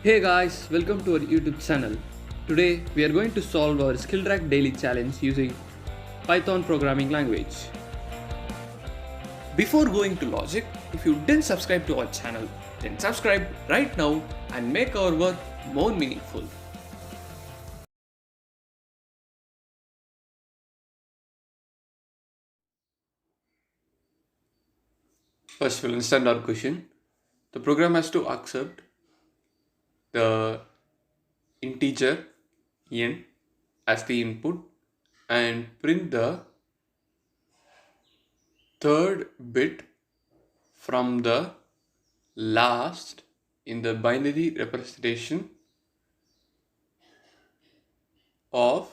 Hey guys, welcome to our YouTube channel. Today we are going to solve our skillrack daily challenge using Python programming language. Before going to logic, if you didn't subscribe to our channel, then subscribe right now and make our work more meaningful. First we'll understand our question. The program has to accept the integer n as the input and print the third bit from the last in the binary representation of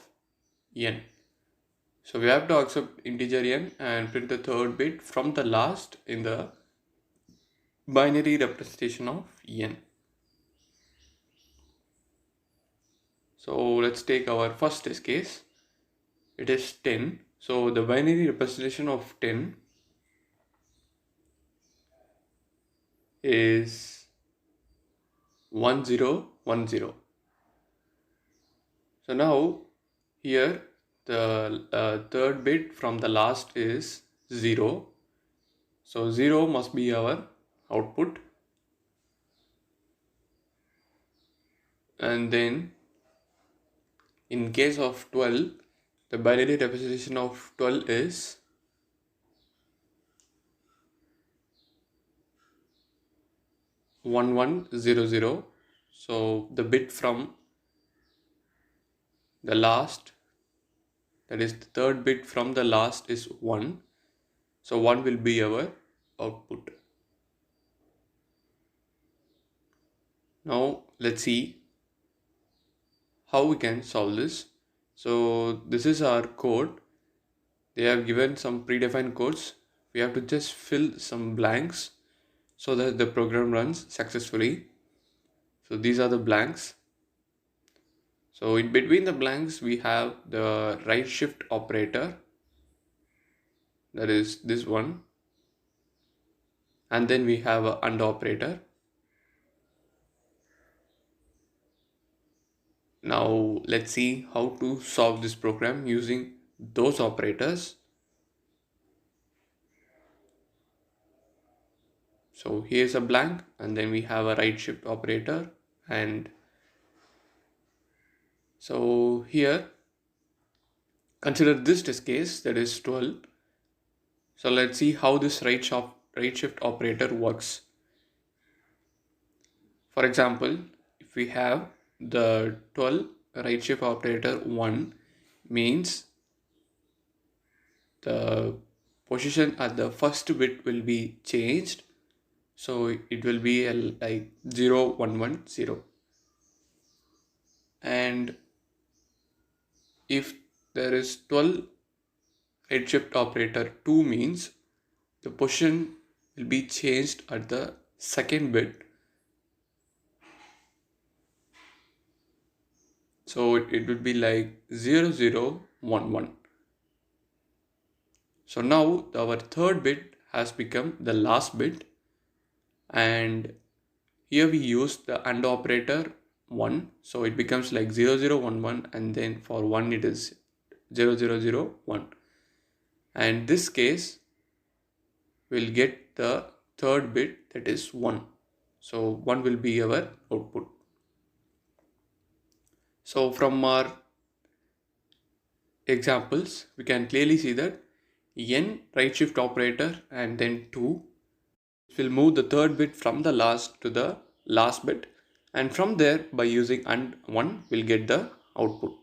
n. So we have to accept integer n and print the third bit from the last in the binary representation of n. So let's take our first test case. It is 10. So the binary representation of 10 is 1010. So now here the third bit from the last is 0. So 0 must be our output. And then in case of 12, the binary representation of 12 is 1100. So the bit from the last, that is the third bit from the last, is 1. So 1 will be our output. Now let's see how we can solve this. So this is our code. They have given some predefined codes. We have to just fill some blanks so that the program runs successfully. So these are the blanks. So in between the blanks we have the right shift operator, that is this one, and then we have a AND operator. Now let's see how to solve this program using those operators. So here's a blank, and then we have a right shift operator, and so here consider this test case, that is 12. So let's see how this right shift operator works. For example, if we have the 12 right shift operator 1 means the position at the first bit will be changed. So it will be like 0 1 1 0. And if there is 12 right shift operator 2 means the position will be changed at the second bit. So it would be like 0 0 1 1. So now our third bit has become the last bit, and here we use the AND operator 1, so it becomes like 0 0 1 1, and then for 1 it is 0 0 0 1, and this case will get the third bit, that is 1. So 1 will be our output. So from our examples we can clearly see that n right shift operator and then 2 will move the third bit from the last to the last bit, and from there by using AND 1 we'll get the output.